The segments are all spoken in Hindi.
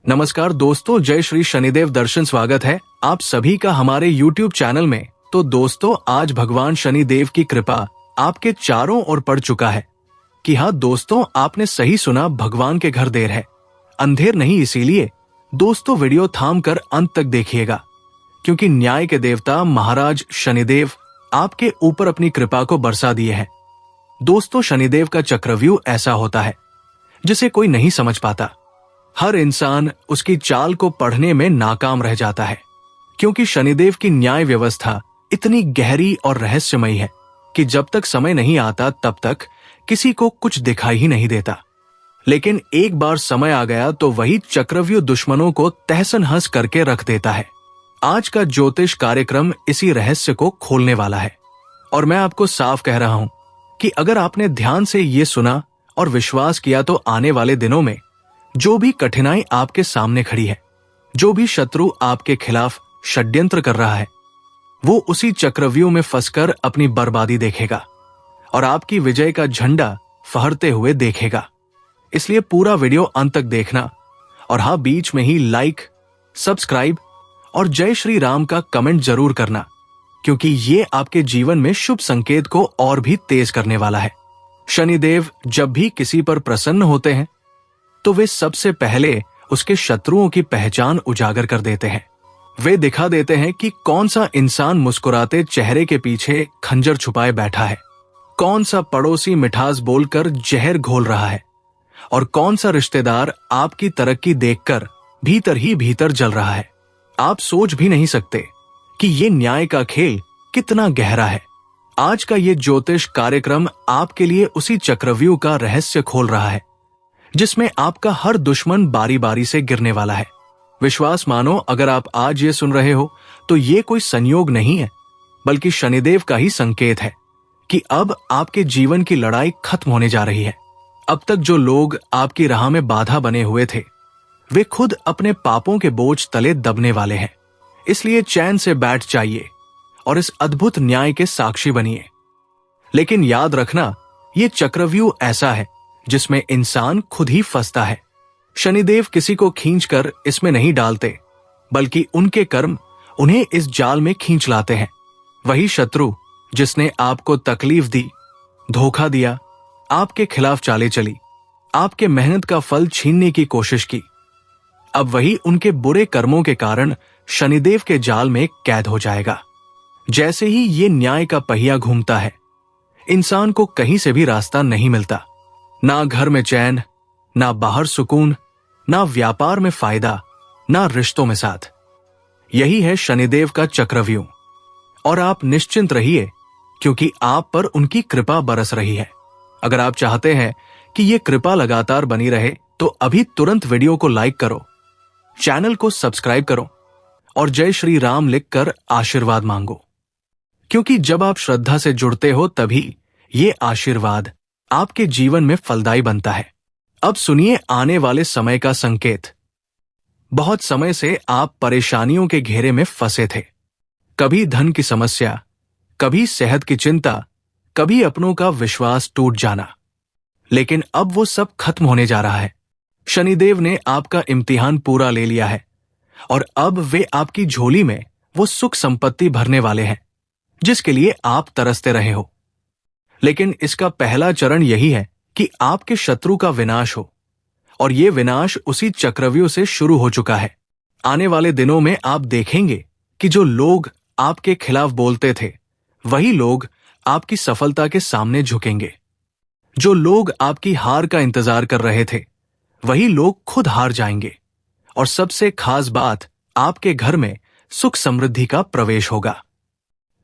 नमस्कार दोस्तों, जय श्री शनिदेव दर्शन। स्वागत है आप सभी का हमारे YouTube चैनल में। तो दोस्तों, आज भगवान शनिदेव की कृपा आपके चारों ओर पड़ चुका है। कि हाँ दोस्तों, आपने सही सुना, भगवान के घर देर है, अंधेर नहीं। इसीलिए दोस्तों वीडियो थाम कर अंत तक देखिएगा, क्योंकि न्याय के देवता महाराज शनिदेव आपके ऊपर अपनी कृपा को बरसा दिए हैं। दोस्तों, शनिदेव का चक्रव्यूह ऐसा होता है जिसे कोई नहीं समझ पाता। हर इंसान उसकी चाल को पढ़ने में नाकाम रह जाता है, क्योंकि शनिदेव की न्याय व्यवस्था इतनी गहरी और रहस्यमयी है कि जब तक समय नहीं आता तब तक किसी को कुछ दिखाई ही नहीं देता। लेकिन एक बार समय आ गया तो वही चक्रव्यूह दुश्मनों को तहस-नहस करके रख देता है। आज का ज्योतिष कार्यक्रम इसी रहस्य को खोलने वाला है। और मैं आपको साफ कह रहा हूं कि अगर आपने ध्यान से ये सुना और विश्वास किया तो आने वाले दिनों में जो भी कठिनाई आपके सामने खड़ी है, जो भी शत्रु आपके खिलाफ षड्यंत्र कर रहा है, वो उसी चक्रव्यूह में फंसकर अपनी बर्बादी देखेगा और आपकी विजय का झंडा फहरते हुए देखेगा। इसलिए पूरा वीडियो अंत तक देखना। और हाँ, बीच में ही लाइक, सब्सक्राइब और जय श्री राम का कमेंट जरूर करना, क्योंकि ये आपके जीवन में शुभ संकेत को और भी तेज करने वाला है। शनिदेव जब भी किसी पर प्रसन्न होते हैं तो वे सबसे पहले उसके शत्रुओं की पहचान उजागर कर देते हैं। वे दिखा देते हैं कि कौन सा इंसान मुस्कुराते चेहरे के पीछे खंजर छुपाए बैठा है, कौन सा पड़ोसी मिठास बोलकर जहर घोल रहा है और कौन सा रिश्तेदार आपकी तरक्की देखकर भीतर ही भीतर जल रहा है। आप सोच भी नहीं सकते कि ये न्याय का खेल कितना गहरा है। आज का ये ज्योतिष कार्यक्रम आपके लिए उसी चक्रव्यूह का रहस्य खोल रहा है, जिसमें आपका हर दुश्मन बारी बारी से गिरने वाला है। विश्वास मानो, अगर आप आज ये सुन रहे हो तो ये कोई संयोग नहीं है, बल्कि शनिदेव का ही संकेत है कि अब आपके जीवन की लड़ाई खत्म होने जा रही है। अब तक जो लोग आपकी राह में बाधा बने हुए थे, वे खुद अपने पापों के बोझ तले दबने वाले हैं। इसलिए चैन से बैठ जाइए और इस अद्भुत न्याय के साक्षी बनिए। लेकिन याद रखना, ये चक्रव्यूह ऐसा है जिसमें इंसान खुद ही फंसता है। शनिदेव किसी को खींचकर इसमें नहीं डालते, बल्कि उनके कर्म उन्हें इस जाल में खींच लाते हैं। वही शत्रु जिसने आपको तकलीफ दी, धोखा दिया, आपके खिलाफ चालें चली, आपके मेहनत का फल छीनने की कोशिश की, अब वही उनके बुरे कर्मों के कारण शनिदेव के जाल में कैद हो जाएगा। जैसे ही ये न्याय का पहिया घूमता है, इंसान को कहीं से भी रास्ता नहीं मिलता। ना घर में चैन, ना बाहर सुकून, ना व्यापार में फायदा, ना रिश्तों में साथ। यही है शनिदेव का चक्रव्यूह। और आप निश्चिंत रहिए, क्योंकि आप पर उनकी कृपा बरस रही है। अगर आप चाहते हैं कि ये कृपा लगातार बनी रहे तो अभी तुरंत वीडियो को लाइक करो, चैनल को सब्सक्राइब करो और जय श्री राम लिखकर आशीर्वाद मांगो, क्योंकि जब आप श्रद्धा से जुड़ते हो तभी ये आशीर्वाद आपके जीवन में फलदायी बनता है। अब सुनिए आने वाले समय का संकेत। बहुत समय से आप परेशानियों के घेरे में फंसे थे। कभी धन की समस्या, कभी सेहत की चिंता, कभी अपनों का विश्वास टूट जाना। लेकिन अब वो सब खत्म होने जा रहा है। शनिदेव ने आपका इम्तिहान पूरा ले लिया है और अब वे आपकी झोली में वो सुख संपत्ति भरने वाले हैं जिसके लिए आप तरसते रहे हो। लेकिन इसका पहला चरण यही है कि आपके शत्रु का विनाश हो, और ये विनाश उसी चक्रव्यूह से शुरू हो चुका है। आने वाले दिनों में आप देखेंगे कि जो लोग आपके खिलाफ बोलते थे, वही लोग आपकी सफलता के सामने झुकेंगे। जो लोग आपकी हार का इंतजार कर रहे थे, वही लोग खुद हार जाएंगे। और सबसे खास बात, आपके घर में सुख समृद्धि का प्रवेश होगा।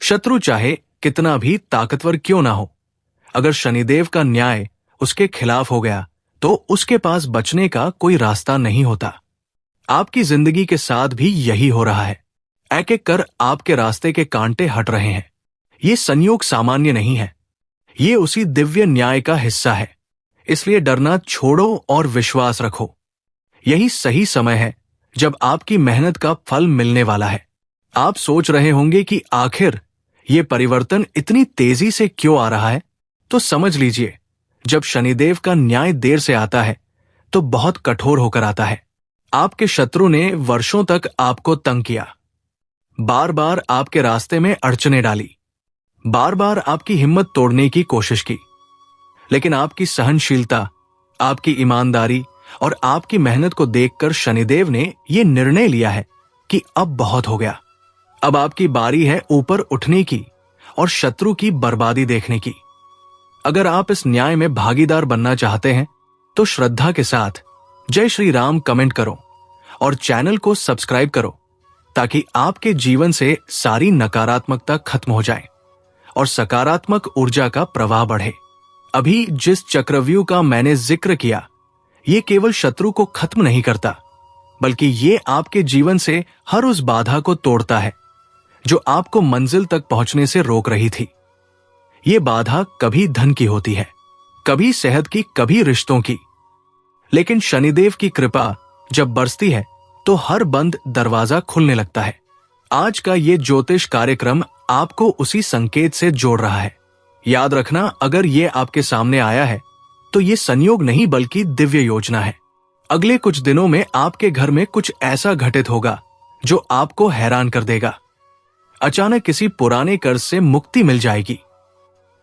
शत्रु चाहे कितना भी ताकतवर क्यों ना हो, अगर शनिदेव का न्याय उसके खिलाफ हो गया तो उसके पास बचने का कोई रास्ता नहीं होता। आपकी जिंदगी के साथ भी यही हो रहा है। एक एक कर आपके रास्ते के कांटे हट रहे हैं। ये संयोग सामान्य नहीं है, ये उसी दिव्य न्याय का हिस्सा है। इसलिए डरना छोड़ो और विश्वास रखो। यही सही समय है जब आपकी मेहनत का फल मिलने वाला है। आप सोच रहे होंगे कि आखिर ये परिवर्तन इतनी तेजी से क्यों आ रहा है, तो समझ लीजिए, जब शनिदेव का न्याय देर से आता है तो बहुत कठोर होकर आता है। आपके शत्रु ने वर्षों तक आपको तंग किया, बार बार आपके रास्ते में अड़चने डाली, बार बार आपकी हिम्मत तोड़ने की कोशिश की। लेकिन आपकी सहनशीलता, आपकी ईमानदारी और आपकी मेहनत को देखकर शनिदेव ने यह निर्णय लिया है कि अब बहुत हो गया। अब आपकी बारी है ऊपर उठने की और शत्रु की बर्बादी देखने की। अगर आप इस न्याय में भागीदार बनना चाहते हैं तो श्रद्धा के साथ जय श्री राम कमेंट करो और चैनल को सब्सक्राइब करो, ताकि आपके जीवन से सारी नकारात्मकता खत्म हो जाए और सकारात्मक ऊर्जा का प्रवाह बढ़े। अभी जिस चक्रव्यूह का मैंने जिक्र किया, ये केवल शत्रु को खत्म नहीं करता, बल्कि ये आपके जीवन से हर उस बाधा को तोड़ता है जो आपको मंजिल तक पहुंचने से रोक रही थी। ये बाधा कभी धन की होती है, कभी सेहत की, कभी रिश्तों की। लेकिन शनिदेव की कृपा जब बरसती है तो हर बंद दरवाजा खुलने लगता है। आज का ये ज्योतिष कार्यक्रम आपको उसी संकेत से जोड़ रहा है। याद रखना, अगर ये आपके सामने आया है तो ये संयोग नहीं बल्कि दिव्य योजना है। अगले कुछ दिनों में आपके घर में कुछ ऐसा घटित होगा जो आपको हैरान कर देगा। अचानक किसी पुराने कर्ज से मुक्ति मिल जाएगी,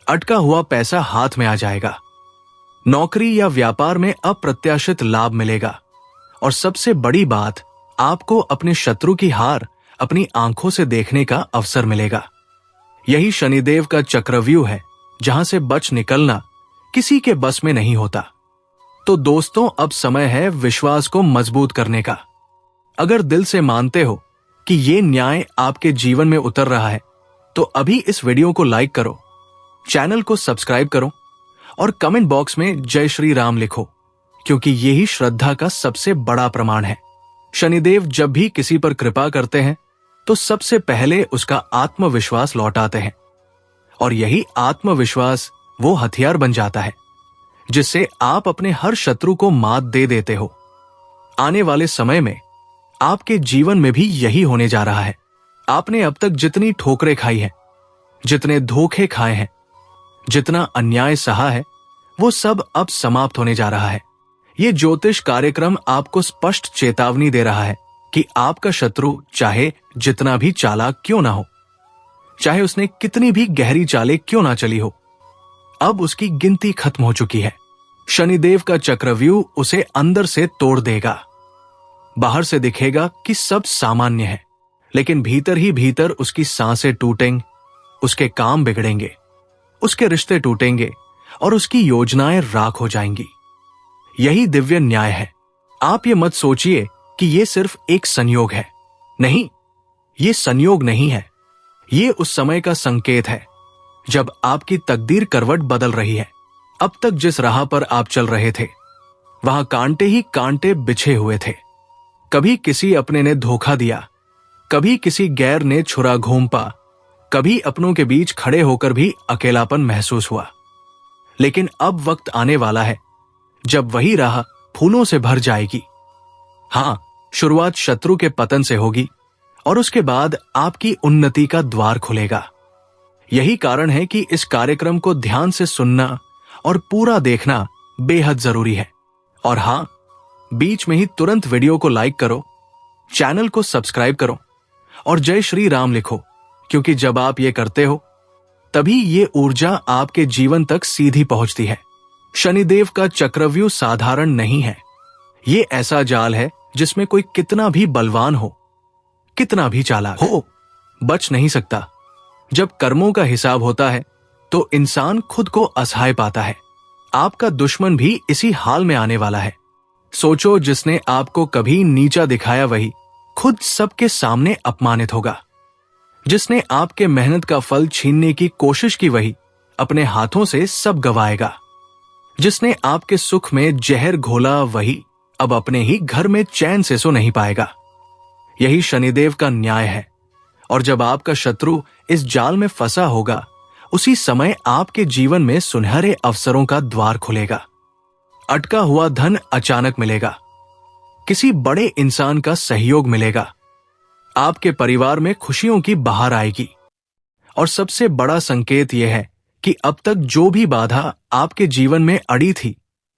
अटका हुआ पैसा हाथ में आ जाएगा, नौकरी या व्यापार में अप्रत्याशित लाभ मिलेगा और सबसे बड़ी बात, आपको अपने शत्रु की हार अपनी आंखों से देखने का अवसर मिलेगा। यही शनिदेव का चक्रव्यूह है, जहां से बच निकलना किसी के बस में नहीं होता। तो दोस्तों, अब समय है विश्वास को मजबूत करने का। अगर दिल से मानते हो कि ये न्याय आपके जीवन में उतर रहा है, तो अभी इस वीडियो को लाइक करो, चैनल को सब्सक्राइब करो और कमेंट बॉक्स में जय श्री राम लिखो, क्योंकि यही श्रद्धा का सबसे बड़ा प्रमाण है। शनिदेव जब भी किसी पर कृपा करते हैं तो सबसे पहले उसका आत्मविश्वास लौटाते हैं, और यही आत्मविश्वास वो हथियार बन जाता है जिससे आप अपने हर शत्रु को मात दे देते हो। आने वाले समय में आपके जीवन में भी यही होने जा रहा है। आपने अब तक जितनी ठोकरें खाई हैं, जितने धोखे खाए हैं, जितना अन्याय सहा है, वो सब अब समाप्त होने जा रहा है। ये ज्योतिष कार्यक्रम आपको स्पष्ट चेतावनी दे रहा है कि आपका शत्रु चाहे जितना भी चालाक क्यों ना हो, चाहे उसने कितनी भी गहरी चालें क्यों ना चली हो, अब उसकी गिनती खत्म हो चुकी है। शनिदेव का चक्रव्यूह उसे अंदर से तोड़ देगा। बाहर से दिखेगा कि सब सामान्य है, लेकिन भीतर ही भीतर उसकी सांसें टूटेंगी, उसके काम बिगड़ेंगे, उसके रिश्ते टूटेंगे और उसकी योजनाएं राख हो जाएंगी। यही दिव्य न्याय है। आप ये मत सोचिए कि ये सिर्फ एक संयोग है। नहीं, ये संयोग नहीं है। ये उस समय का संकेत है जब आपकी तकदीर करवट बदल रही है। अब तक जिस राह पर आप चल रहे थे, वहां कांटे ही कांटे बिछे हुए थे। कभी किसी अपने ने धोखा दिया, कभी किसी गैर ने छुरा घोंपा, कभी अपनों के बीच खड़े होकर भी अकेलापन महसूस हुआ। लेकिन अब वक्त आने वाला है जब वही राह फूलों से भर जाएगी। हां, शुरुआत शत्रु के पतन से होगी और उसके बाद आपकी उन्नति का द्वार खुलेगा। यही कारण है कि इस कार्यक्रम को ध्यान से सुनना और पूरा देखना बेहद जरूरी है। और हां, बीच में ही तुरंत वीडियो को लाइक करो, चैनल को सब्सक्राइब करो और जय श्री राम लिखो, क्योंकि जब आप ये करते हो तभी ये ऊर्जा आपके जीवन तक सीधी पहुंचती है। शनिदेव का चक्रव्यूह साधारण नहीं है। ये ऐसा जाल है जिसमें कोई कितना भी बलवान हो, कितना भी चालाक हो, बच नहीं सकता। जब कर्मों का हिसाब होता है तो इंसान खुद को असहाय पाता है। आपका दुश्मन भी इसी हाल में आने वाला है। सोचो, जिसने आपको कभी नीचा दिखाया वही खुद सबके सामने अपमानित होगा। जिसने आपके मेहनत का फल छीनने की कोशिश की वही अपने हाथों से सब गवाएगा। जिसने आपके सुख में जहर घोला वही अब अपने ही घर में चैन से सो नहीं पाएगा। यही शनिदेव का न्याय है। और जब आपका शत्रु इस जाल में फंसा होगा, उसी समय आपके जीवन में सुनहरे अवसरों का द्वार खुलेगा। अटका हुआ धन अचानक मिलेगा, किसी बड़े इंसान का सहयोग मिलेगा, आपके परिवार में खुशियों की बहार आएगी। और सबसे बड़ा संकेत यह है कि अब तक जो भी बाधा आपके जीवन में अड़ी थी,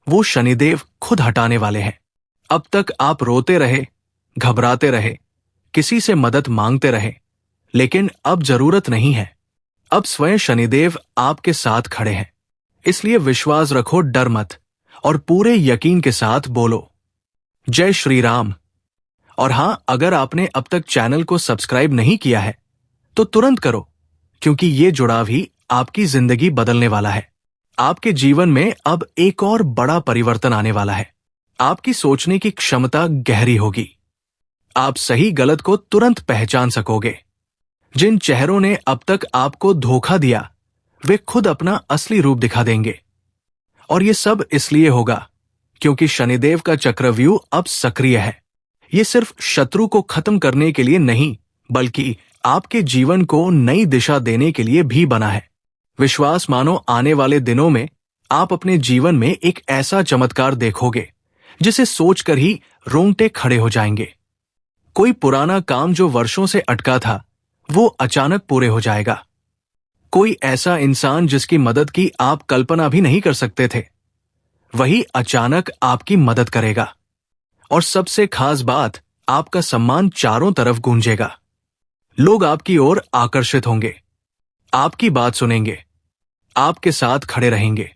वो शनिदेव खुद हटाने वाले हैं। अब तक आप रोते रहे, घबराते रहे, किसी से मदद मांगते रहे, लेकिन अब जरूरत नहीं है। अब स्वयं शनिदेव आपके साथ खड़े हैं। इसलिए विश्वास रखो, डर मत, और पूरे यकीन के साथ बोलो जय श्री राम। और हां, अगर आपने अब तक चैनल को सब्सक्राइब नहीं किया है तो तुरंत करो, क्योंकि ये जुड़ाव ही आपकी जिंदगी बदलने वाला है। आपके जीवन में अब एक और बड़ा परिवर्तन आने वाला है। आपकी सोचने की क्षमता गहरी होगी। आप सही गलत को तुरंत पहचान सकोगे। जिन चेहरों ने अब तक आपको धोखा दिया, वे खुद अपना असली रूप दिखा देंगे। और ये सब इसलिए होगा क्योंकि शनिदेव का चक्रव्यूह अब सक्रिय है। ये सिर्फ शत्रु को खत्म करने के लिए नहीं, बल्कि आपके जीवन को नई दिशा देने के लिए भी बना है। विश्वास मानो, आने वाले दिनों में आप अपने जीवन में एक ऐसा चमत्कार देखोगे जिसे सोचकर ही रोंगटे खड़े हो जाएंगे। कोई पुराना काम जो वर्षों से अटका था, वो अचानक पूरे हो जाएगा। कोई ऐसा इंसान जिसकी मदद की आप कल्पना भी नहीं कर सकते थे, वही अचानक आपकी मदद करेगा। और सबसे खास बात, आपका सम्मान चारों तरफ गूंजेगा। लोग आपकी ओर आकर्षित होंगे, आपकी बात सुनेंगे, आपके साथ खड़े रहेंगे।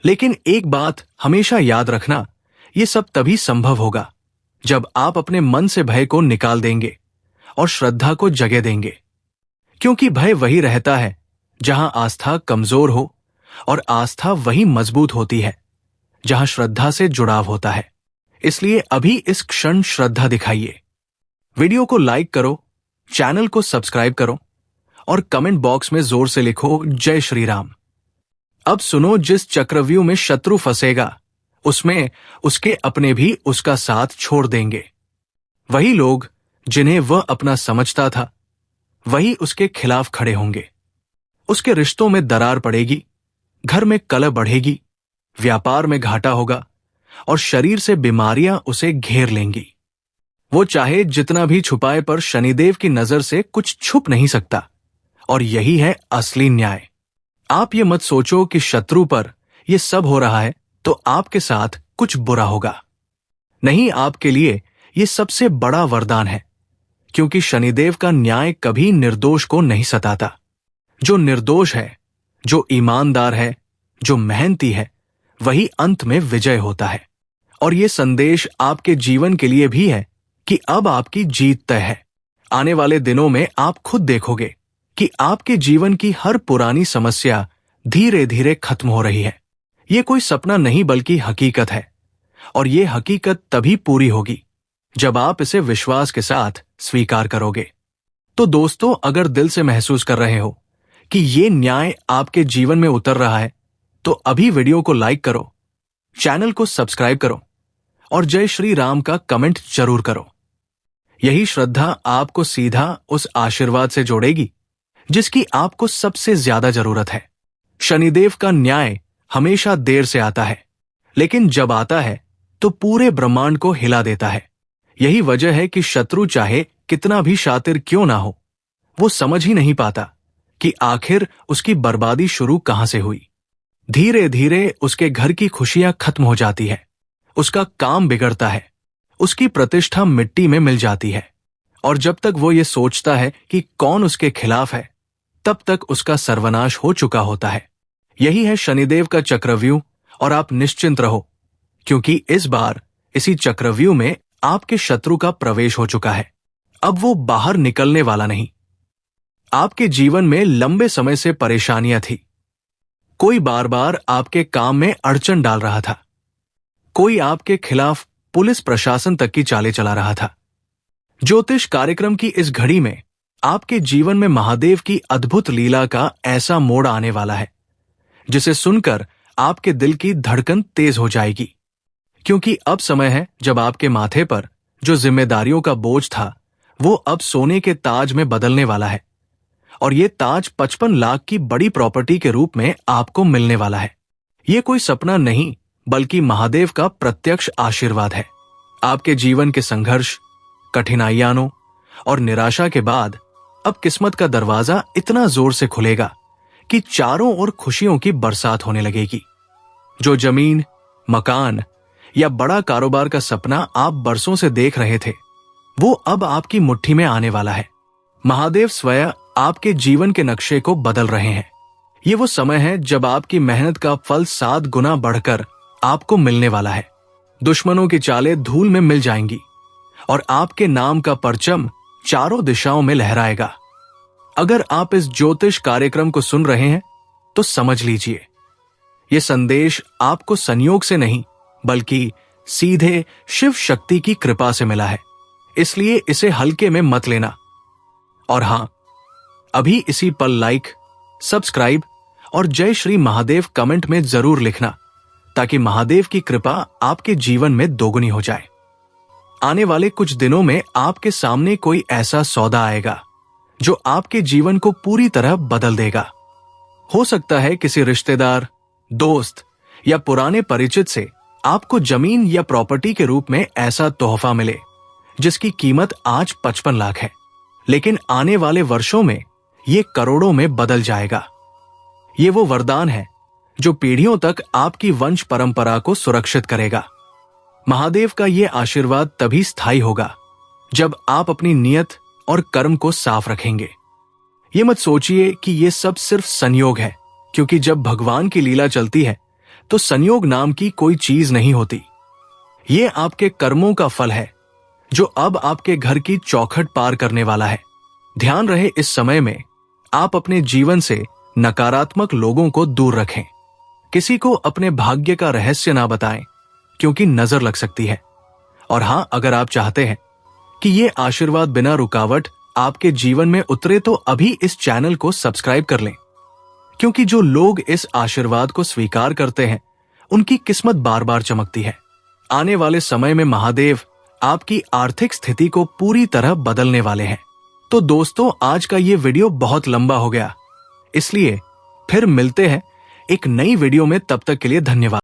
लेकिन एक बात हमेशा याद रखना, ये सब तभी संभव होगा जब आप अपने मन से भय को निकाल देंगे और श्रद्धा को जगह देंगे। क्योंकि भय वही रहता है जहां आस्था कमजोर हो, और आस्था वही मजबूत होती है जहां श्रद्धा से जुड़ाव होता है। इसलिए अभी इस क्षण श्रद्धा दिखाइए। वीडियो को लाइक करो, चैनल को सब्सक्राइब करो और कमेंट बॉक्स में जोर से लिखो जय श्री राम। अब सुनो, जिस चक्रव्यूह में शत्रु फंसेगा, उसमें उसके अपने भी उसका साथ छोड़ देंगे। वही लोग जिन्हें वह अपना समझता था, वही उसके खिलाफ खड़े होंगे। उसके रिश्तों में दरार पड़ेगी, घर में कलह बढ़ेगी, व्यापार में घाटा होगा और शरीर से बीमारियां उसे घेर लेंगी। वो चाहे जितना भी छुपाए, पर शनिदेव की नजर से कुछ छुप नहीं सकता। और यही है असली न्याय। आप ये मत सोचो कि शत्रु पर यह सब हो रहा है तो आपके साथ कुछ बुरा होगा। नहीं, आपके लिए यह सबसे बड़ा वरदान है, क्योंकि शनिदेव का न्याय कभी निर्दोष को नहीं सताता। जो निर्दोष है, जो ईमानदार है, जो मेहनती है, वही अंत में विजय होता है। और ये संदेश आपके जीवन के लिए भी है कि अब आपकी जीत तय है। आने वाले दिनों में आप खुद देखोगे कि आपके जीवन की हर पुरानी समस्या धीरे धीरे खत्म हो रही है। ये कोई सपना नहीं, बल्कि हकीकत है। और ये हकीकत तभी पूरी होगी जब आप इसे विश्वास के साथ स्वीकार करोगे। तो दोस्तों, अगर दिल से महसूस कर रहे हो कि ये न्याय आपके जीवन में उतर रहा है, तो अभी वीडियो को लाइक करो, चैनल को सब्सक्राइब करो और जय श्री राम का कमेंट जरूर करो। यही श्रद्धा आपको सीधा उस आशीर्वाद से जोड़ेगी जिसकी आपको सबसे ज्यादा जरूरत है। शनिदेव का न्याय हमेशा देर से आता है, लेकिन जब आता है तो पूरे ब्रह्मांड को हिला देता है। यही वजह है कि शत्रु चाहे कितना भी शातिर क्यों ना हो, वो समझ ही नहीं पाता कि आखिर उसकी बर्बादी शुरू कहां से हुई। धीरे धीरे उसके घर की खुशियां खत्म हो जाती है, उसका काम बिगड़ता है, उसकी प्रतिष्ठा मिट्टी में मिल जाती है। और जब तक वो ये सोचता है कि कौन उसके खिलाफ है, तब तक उसका सर्वनाश हो चुका होता है। यही है शनिदेव का चक्रव्यूह। और आप निश्चिंत रहो, क्योंकि इस बार इसी चक्रव्यूह में आपके शत्रु का प्रवेश हो चुका है। अब वो बाहर निकलने वाला नहीं। आपके जीवन में लंबे समय से परेशानियां थी। कोई बार बार आपके काम में अड़चन डाल रहा था, कोई आपके खिलाफ पुलिस प्रशासन तक की चालें चला रहा था। ज्योतिष कार्यक्रम की इस घड़ी में आपके जीवन में महादेव की अद्भुत लीला का ऐसा मोड़ आने वाला है जिसे सुनकर आपके दिल की धड़कन तेज हो जाएगी। क्योंकि अब समय है जब आपके माथे पर जो जिम्मेदारियों का बोझ था, वो अब सोने के ताज में बदलने वाला है। और ये ताज 55 लाख की बड़ी प्रॉपर्टी के रूप में आपको मिलने वाला है। ये कोई सपना नहीं, बल्कि महादेव का प्रत्यक्ष आशीर्वाद है। आपके जीवन के संघर्ष, कठिनाइयों और निराशा के बाद अब किस्मत का दरवाजा इतना जोर से खुलेगा कि चारों ओर खुशियों की बरसात होने लगेगी। जो जमीन, मकान या बड़ा कारोबार का सपना आप बरसों से देख रहे थे, वो अब आपकी मुट्ठी में आने वाला है। महादेव स्वयं आपके जीवन के नक्शे को बदल रहे हैं। ये वो समय है जब आपकी मेहनत का फल 7 गुना बढ़कर आपको मिलने वाला है। दुश्मनों की चालें धूल में मिल जाएंगी और आपके नाम का परचम चारों दिशाओं में लहराएगा। अगर आप इस ज्योतिष कार्यक्रम को सुन रहे हैं तो समझ लीजिए, यह संदेश आपको संयोग से नहीं बल्कि सीधे शिव शक्ति की कृपा से मिला है, इसलिए इसे हल्के में मत लेना। और हां, अभी इसी पल लाइक, सब्सक्राइब और जय श्री महादेव कमेंट में जरूर लिखना, ताकि महादेव की कृपा आपके जीवन में दोगुनी हो जाए। आने वाले कुछ दिनों में आपके सामने कोई ऐसा सौदा आएगा जो आपके जीवन को पूरी तरह बदल देगा। हो सकता है किसी रिश्तेदार, दोस्त या पुराने परिचित से आपको जमीन या प्रॉपर्टी के रूप में ऐसा तोहफा मिले जिसकी कीमत आज 55 लाख है, लेकिन आने वाले वर्षों में यह करोड़ों में बदल जाएगा। ये वो वरदान है जो पीढ़ियों तक आपकी वंश परंपरा को सुरक्षित करेगा। महादेव का ये आशीर्वाद तभी स्थायी होगा जब आप अपनी नियत और कर्म को साफ रखेंगे। ये मत सोचिए कि ये सब सिर्फ संयोग है, क्योंकि जब भगवान की लीला चलती है तो संयोग नाम की कोई चीज नहीं होती। ये आपके कर्मों का फल है जो अब आपके घर की चौखट पार करने वाला है। ध्यान रहे, इस समय में आप अपने जीवन से नकारात्मक लोगों को दूर रखें। किसी को अपने भाग्य का रहस्य ना बताएं, क्योंकि नजर लग सकती है। और हां, अगर आप चाहते हैं कि ये आशीर्वाद बिना रुकावट आपके जीवन में उतरे तो अभी इस चैनल को सब्सक्राइब कर लें, क्योंकि जो लोग इस आशीर्वाद को स्वीकार करते हैं उनकी किस्मत बार बार चमकती है। आने वाले समय में महादेव आपकी आर्थिक स्थिति को पूरी तरह बदलने वाले हैं। तो दोस्तों, आज का ये वीडियो बहुत लंबा हो गया, इसलिए फिर मिलते हैं एक नई वीडियो में। तब तक के लिए धन्यवाद।